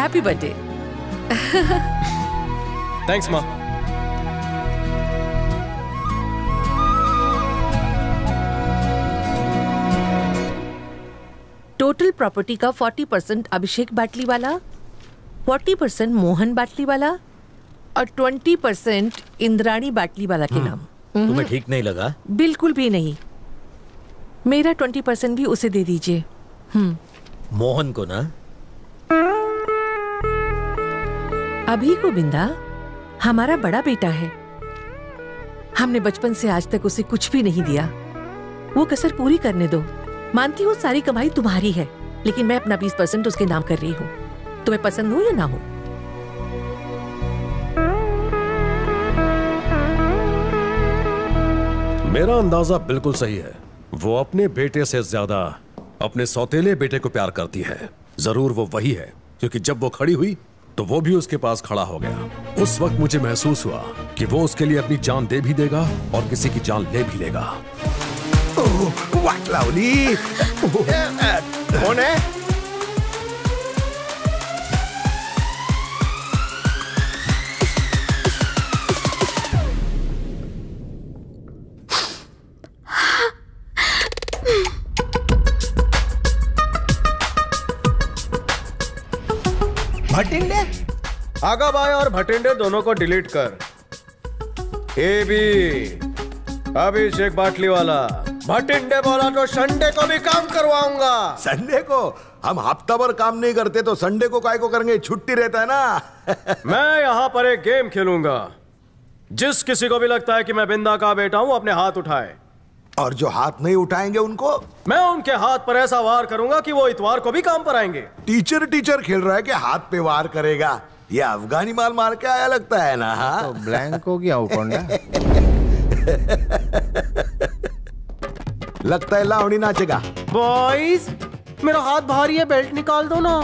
Happy birthday. Thanks माँ। Total property का 40% अभिषेक बाटलीवाला, 40% मोहन बाटलीवाला और 20% इंद्राणी बाटलीवाला के नाम। तुम्हें ठीक नहीं लगा? बिल्कुल भी नहीं। मेरा 20% भी उसे दे दीजिए। मोहन को ना? अभी को बिंदा हमारा बड़ा बेटा है। हमने बचपन से आज तक उसे कुछ भी नहीं दिया। वो कसर पूरी करने दो। मानती हूँ सारी कमाई तुम्हारी है, लेकिन मैं अपना 20% उसके नाम कर रही हूँ। तुम्हें पसंद हो या ना हो। मेरा अंदाजा बिल्कुल सही है। वो अपने बेटे से ज्यादा अपने सौतेले बेटे को प्यार करती है। जरूर वो वही है, क्योंकि जब वो खड़ी हुई तो वो भी उसके पास खड़ा हो गया। उस वक्त मुझे महसूस हुआ कि वो उसके लिए अपनी जान दे भी देगा और किसी की जान ले भी लेगा। वाट लावली। कौन है? भटिंडे? आगा बाय और भटिंडे दोनों को डिलीट कर। ए बी अभिषेक बाटली वाला। भटिंडे बोला तो संडे को भी काम करवाऊंगा। संडे को? हम हफ्ता भर काम नहीं करते तो संडे को काय को करेंगे? छुट्टी रहता है ना। मैं यहाँ पर एक गेम खेलूंगा। जिस किसी को भी लगता है कि मैं बिंदा का बेटा हूँ, अपने हाथ उठाए। और जो हाथ नहीं उठाएंगे उनको? मैं उनके हाथ पर ऐसा वार करूंगा कि वो इतवार को भी काम पर आएंगे। टीचर खेल रहा है कि हाथ पे वार करेगा। ये अफगानी माल मार के आया लगता है ना। हाँ तो ब्लैंक हो गया उकोंडा। लगता है लावणी नाचेगा। बॉयज, मेरा हाथ भारी है, बेल्ट निकाल दो ना।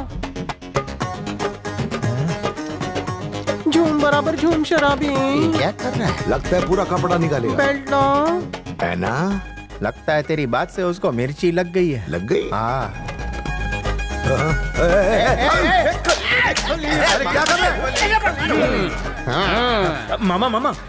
झूम बराबर झूम शराबी। क्या कर रहा है? लगता है पूरा कपड़ा निकालेगा। बेल्ट ना है ना? लगता है तेरी बात से उसको मिर्ची लग गई है। लग गई? हाँ। अरे क्या कर रहे? मामा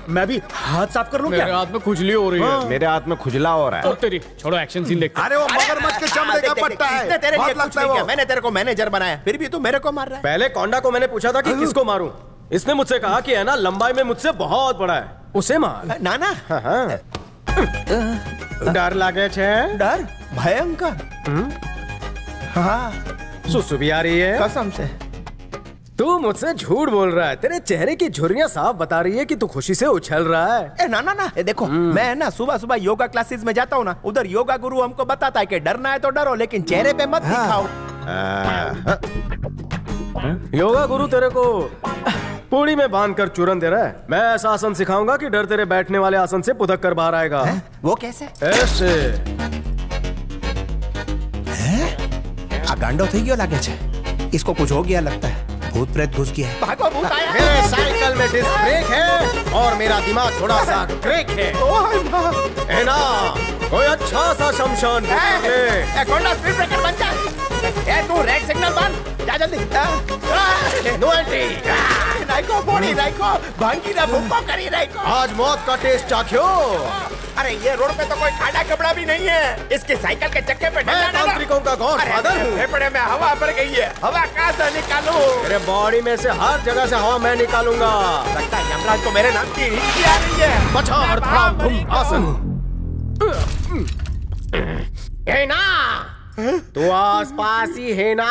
मैं भी हाथ साफ कर लूं क्या? मेरे हाथ में खुजली हो रही है। मेरे हाथ में खुजला हो रहा है। और तेरी छोड़ो, एक्शन सीन देखते। अरे वो मगरमच्छ के चमड़े का पट्टा है। इसने तेरे लिए बहुत कुछ लगता है नहीं किया। वो। मैंने तेरे को मैनेजर बनाया, फिर भी तू मेरे को मार रहा है। पहले कोंडा को मैंने पूछा था कि किसको मारूं। इसने मुझसे कहा कि है ना, लंबाई में मुझसे बहुत बड़ा है, उसे मार। नाना, डर लागे छे? डर भयंकर। हाँ, सुसु भी आ रही है। कसम से। तू मुझसे झूठ बोल रहा है। तेरे चेहरे की झुर्रियां साफ बता रही है कि तू खुशी से उछल रहा है। ना देखो, मैं ना सुबह सुबह योगा क्लासेस में जाता हूँ ना, उधर योगा गुरु हमको बताता है कि डरना है तो डरो, लेकिन चेहरे पे मत दिखाओ। योगा गुरु तेरे को पूड़ी में बांधकर चूरन दे रहा है। मैं ऐसा आसन सिखाऊंगा कि डर तेरे बैठने वाले आसन से पुदक कर बाहर आएगा। वो कैसे? ऐसे। गांडो थी गयो लागे छे। इसको कुछ हो गया लगता है। भूत प्रेत घुस गया है। भागो, भूत आया। मेरे साइकिल में डिस्क ब्रेक है और मेरा दिमाग थोड़ा सा क्रेक है। है ना? कोई अच्छा सा शमशान कोंडा स्पीड ब्रेकर बन जा। तू रेड सिग्नल बंद। जा जल्दी। No entry. नाइको बोड़ी नाइको भांगी ना भूखो करी नाइको। आज मौत का टेस्ट चाख्यो। अरे ये रोड पे तो कोई खाड़ा कपड़ा भी नहीं है। इसके साइकिल के चक्के पे मैं तांत्रिकों का गॉडफादर हूँ। फेफड़े में हवा भर गई है। हवा कहाँ से निकालूं? मेरे बॉडी में से हर जगह से हवा मैं निकालूंगा। लगता है यमराज को मेरे नाम की हिंदी आ रही है। बचा और धड़ाम धूम आसन। है ना? तू आस पास ही है ना?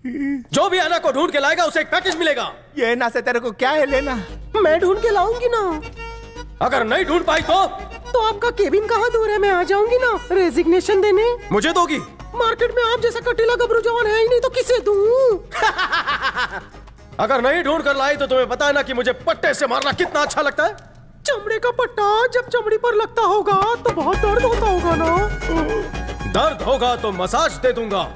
जो भी आना को ढूंढ के लाएगा उसे एक पैकेज मिलेगा। ये ना से तेरे को क्या है लेना? मैं ढूंढ के लाऊंगी ना। अगर नहीं ढूंढ पाई तो आपका केबिन कहाँ दूर है? मैं आ जाऊंगी ना रेजिग्नेशन देने। मुझे दोगी? मार्केट में आप जैसा कटीला गबरू जवान है ही नहीं, तो किसे दूं? अगर नहीं ढूंढ कर लाई तो तुम्हें पता है ना कि मुझे पट्टे से मारना कितना अच्छा लगता है। चमड़े का पट्टा जब चमड़ी पर लगता होगा तो बहुत दर्द होता होगा ना। दर्द होगा तो मसाज दे दूंगा।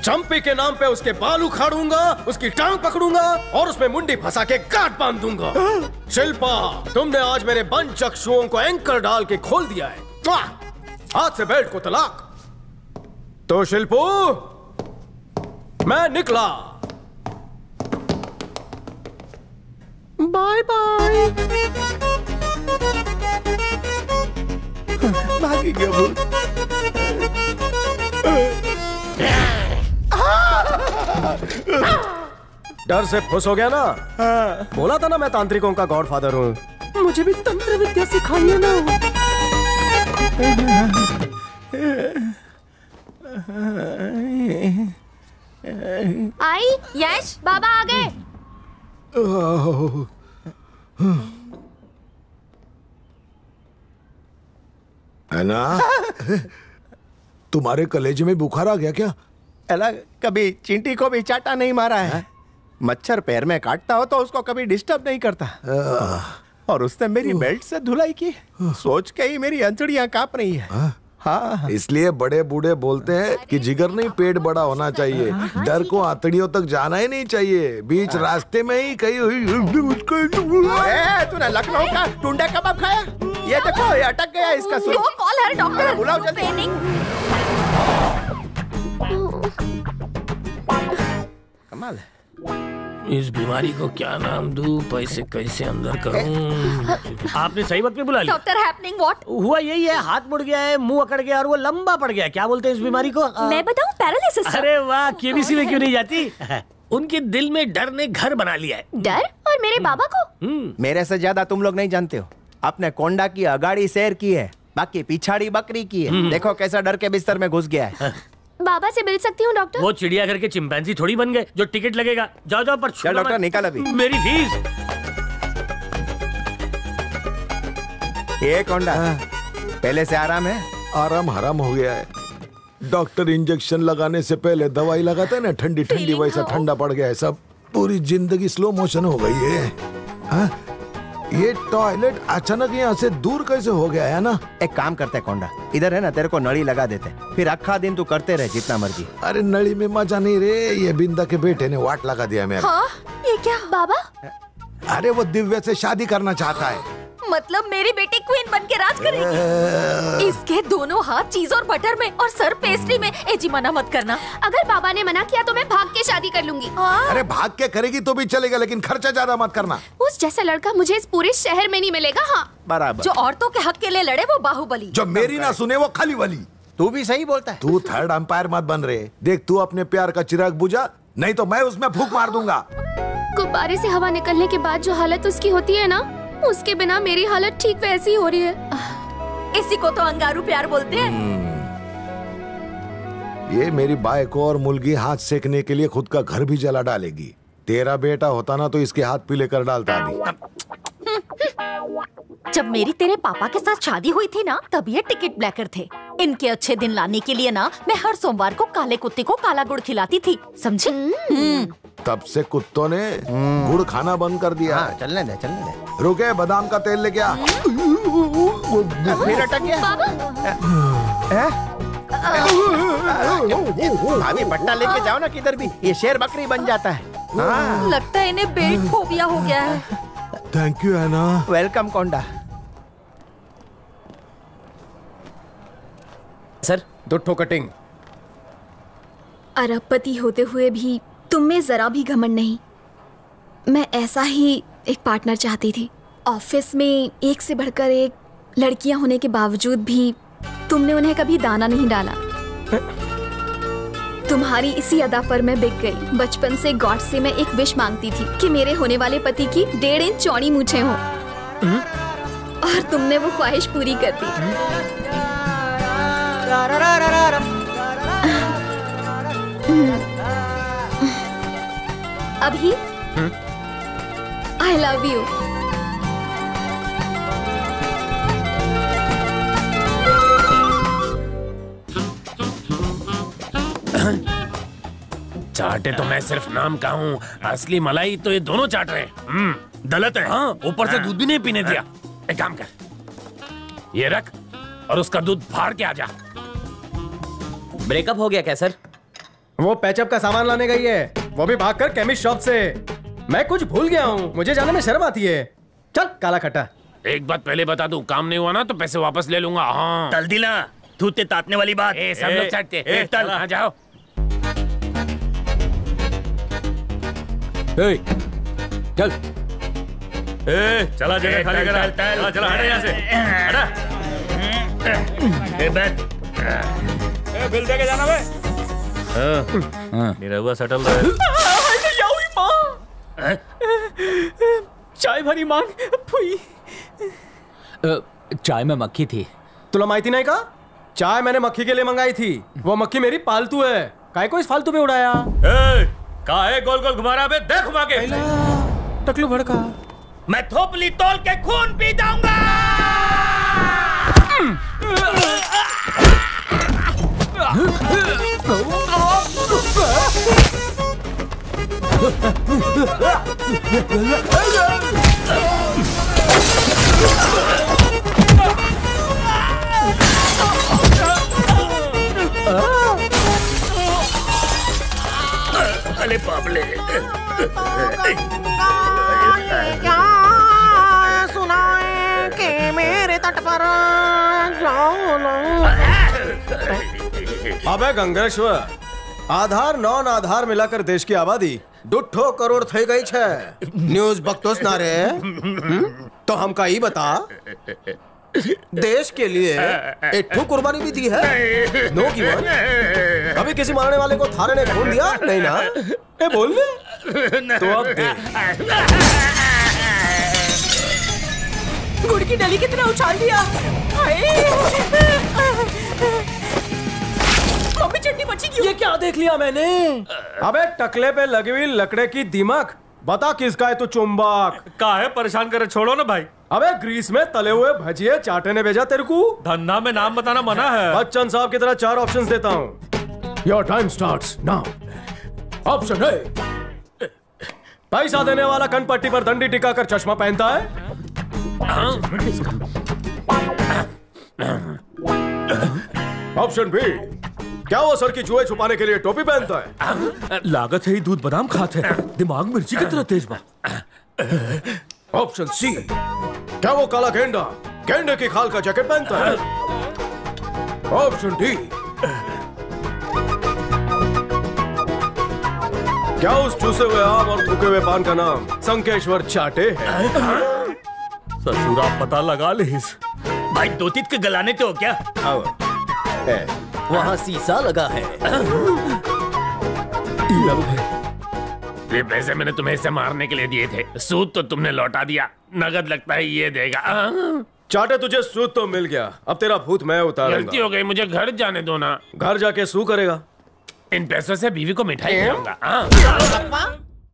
चंपी के नाम पे उसके बाल उखाड़ूंगा, उसकी टांग पकड़ूंगा और उसमें मुंडी फंसा के गांठ बांध दूंगा। शिल्पा, तुमने आज मेरे बंद चक्षुओं को एंकर डाल के खोल दिया है। हाथ से बेल्ट को तलाक। तो शिल्पू, मैं निकला। Bye bye. भागी गया भूत। डर से फुस हो गया ना? बोला था ना मैं तांत्रिकों का गॉडफादर हूँ। मुझे भी तंत्र विद्या सिखाइए ना। आई यश बाबा आ गए। है ना? तुम्हारे कलेजे में बुखार आ गया क्या? अला कभी चींटी को भी चाटा नहीं मारा है। मच्छर पैर में काटता हो तो उसको कभी डिस्टर्ब नहीं करता। और उसने मेरी बेल्ट से धुलाई की, सोच के ही मेरी अंतड़ियां कांप रही है। हाँ, इसलिए बड़े बूढ़े बोलते हैं कि जिगर नहीं पेट बड़ा होना चाहिए। डर को आंतड़ियों तक जाना ही नहीं चाहिए, बीच रास्ते में ही कहीं हुई। तूने लखनऊ का टुंडा कबाब खाया? ये देखो, ये अटक गया इसका सुर। कॉल है डॉक्टर। बुलाओ जल्दी। कमाल है। इस बीमारी को क्या नाम दूं, पैसे कैसे अंदर करूं? आपने सही वक्त पे बुला लिया। Doctor happening what? हुआ यही है, हाथ मुड़ गया है, मुंह अकड़ गया और वो लंबा पड़ गया। क्या बोलते हैं इस बीमारी को? मैं बताऊं, पैरालिसिस। अरे वाह, केबीसी में क्यों नहीं जाती? उनके दिल में डर ने घर बना लिया है। डर? और मेरे बाबा को? मेरे से ज्यादा तुम लोग नहीं जानते हो। अपने कोंडा की अगाड़ी शेर की है, बाकी पिछाड़ी बकरी की है। देखो कैसा डर के बिस्तर में घुस गया है। बाबा से मिल सकती हूँ डॉक्टर? वो चिड़ियाघर के चिंपैंजी थोड़ी बन गए जो टिकट लगेगा। जाओ जाओ, पर चल डॉक्टर निकाल अभी मेरी फीस। ये कोंडा, पहले से आराम है? आराम हराम हो गया है। डॉक्टर इंजेक्शन लगाने से पहले दवाई लगाता है ना, ठंडी ठंडी, वैसा ठंडा पड़ गया है सब। पूरी जिंदगी स्लो मोशन हो गई है। हाँ? ये टॉयलेट अचानक यहाँ से दूर कैसे हो गया है ना? एक काम करते हैं कोंडा, इधर है ना, तेरे को नली लगा देते, फिर अक्खा दिन तू करते रहे जितना मर्जी। अरे नली में मजा नहीं रे, ये बिंदा के बेटे ने वाट लगा दिया मेरा। हाँ? ये क्या बाबा? अरे वो दिव्या से शादी करना चाहता है। मतलब मेरी बेटी क्वीन बन के राज करेगी? इसके दोनों हाथ चीज और बटर में और सर पेस्ट्री में। एजी मना मत करना। अगर बाबा ने मना किया तो मैं भाग के शादी कर लूंगी। अरे भाग के करेगी तो भी चलेगा, लेकिन खर्चा ज्यादा मत करना। उस जैसा लड़का मुझे इस पूरे शहर में नहीं मिलेगा। हाँ बराबर। जो औरतों के हक के लिए लड़े वो बाहुबली, जो मेरी ना सुने वो खाली वाली। तू भी सही बोलता है। तू थर्ड अंपायर मत बन रहे। देख, तू अपने प्यार का चिराग बुझा, नहीं तो मैं उसमें फूंक मार दूंगा। गुब्बारे से हवा निकलने के बाद जो हालत उसकी होती है ना, उसके बिना मेरी हालत ठीक वैसी ही हो रही है। इसी को तो अंगारू प्यार बोलते हैं। ये मेरी बाई को और मुलगी हाथ सेकने के लिए खुद का घर भी जला डालेगी। तेरा बेटा होता ना तो इसके हाथ पीले कर डालता अभी। जब मेरी तेरे पापा के साथ शादी हुई थी ना, तब ये टिकट ब्लैकर थे। इनके अच्छे दिन लाने के लिए ना मैं हर सोमवार को काले कुत्ते को काला गुड़ खिलाती थी, समझे? तब से कुत्तों ने गुड़ खाना बंद कर दिया। हाँ, चलने दे चलने दे। रुके, बादाम का तेल लेके आ। फिर अटक गया। भाभी पट्टा लेके जाओ ना किधर भी, ये शेर बकरी बन जाता है। हाँ। लगता है इन्हें बेल्ट फोबिया हो गया है। थैंक यू एना। वेलकम कोंडा। सर, 2 ठो कटिंग। अरबपति होते हुए भी तुम में जरा भी घमंड नहीं। मैं ऐसा ही एक पार्टनर चाहती थी। ऑफिस में एक से बढ़कर एक लड़कियां होने के बावजूद भी तुमने उन्हें कभी दाना नहीं डाला। तुम्हारी इसी अदा पर मैं बिक गई। बचपन से गॉड से मैं एक विश मांगती थी कि मेरे होने वाले पति की 1.5 इंच चौड़ी मूछें हों, और तुमने वो ख्वाहिश पूरी कर दी। अभी आई लव यू। चाटे तो मैं सिर्फ नाम का हूँ, असली मलाई तो ये दोनों चाट रहे हैं। गलत है। हाँ, ऊपर से दूध भी नहीं पीने दिया। एक काम कर, ये रख और उसका दूध फाड़ के आ जा। ब्रेकअप हो गया क्या सर? वो पैचअप का सामान लाने गई है, वो भी भागकर केमिस्ट शॉप से। मैं कुछ भूल गया हूँ, मुझे जाने में शर्म आती है। चल काला खट्टा। एक बात पहले बता दूं, काम नहीं हुआ ना तो पैसे वापस ले लूंगा। हाँ, तल दिला, थूते तातने वाली बात। सब लोग चाटते। चल आ जाओ। चल। चला जगह खाली करा। चला चला हट यहाँ से, हटा। बैठ। बिल दे के जाना बे। मेरा हुआ सेटल रहा। चाय भरी मांग फुई। चाय में मक्खी थी। तुला माहिती नहीं का? चाय मैंने मक्खी के लिए मंगाई थी। वो मक्खी मेरी पालतू है। काय को इस फालतू पे उड़ाया? काहे गोल गोल घुमा रहा बे? देख घुमा के। टकलू भड़का। मैं थोपली तोल के खून पी जाऊंगा। अरे बाबले। क्या सुनाए कि मेरे तट पर जाओ ना। अबे गंगेश्वर, आधार नॉन आधार मिलाकर देश की आबादी 2 करोड़ થઈ ગઈ છે। न्यूज बकतोस ना रे। तो हम का ही बता, देश के लिए एक कुर्बानी भी दी है। No given. कभी किसी मारने वाले को थाने ने खून दिया नहीं ना? ए बोल ले। तो अब दे। गुड़ की डली की तरह उछाल दिया। मम्मी चटनी बची क्यों? ये क्या देख लिया मैंने? अबे टकले पे लगी हुई लकड़े की दीमक। बता किसका है तू चुंबक? काहे परेशान करे, छोड़ो ना भाई। अबे ग्रीस में तले हुए भजिए चाटे ने भेजा तेरे को। धंधा में नाम बताना मना है। बच्चन साहब की तरह 4 ऑप्शंस देता हूँ। Your time starts now. Option A, पैसा देने वाला कनपट्टी पर दंडी टिकाकर चश्मा पहनता है। ऑप्शन बी, क्या वो सर की जुए छुपाने के लिए टोपी पहनता है? लागत है ही दूध बादाम खाते हैं, दिमाग मिर्ची की तरह तेज बा। ऑप्शन सी, क्या वो काला गेंडा गेंडे की खाल का जैकेट पहनता है? ऑप्शन डी, क्या उस चूसे हुए आम और थूके हुए पान का नाम संकेश्वर चाटे है? ससुरा पता लगा ले इस भाई। दो तीत के गलाने तो क्या? वहाँ शीशा लगा है। ये पैसे मैंने तुम्हें इसे मारने के लिए दिए थे, सूद तो तुमने लौटा दिया। नगद लगता है ये देगा। चाटे तुझे सूद तो मिल गया, अब तेरा भूत मैं उतारूंगा। गलती हो गई, मुझे घर जाने दो ना। घर जाके सू करेगा? इन पैसों से बीवी को मिठाई खिलाऊंगा।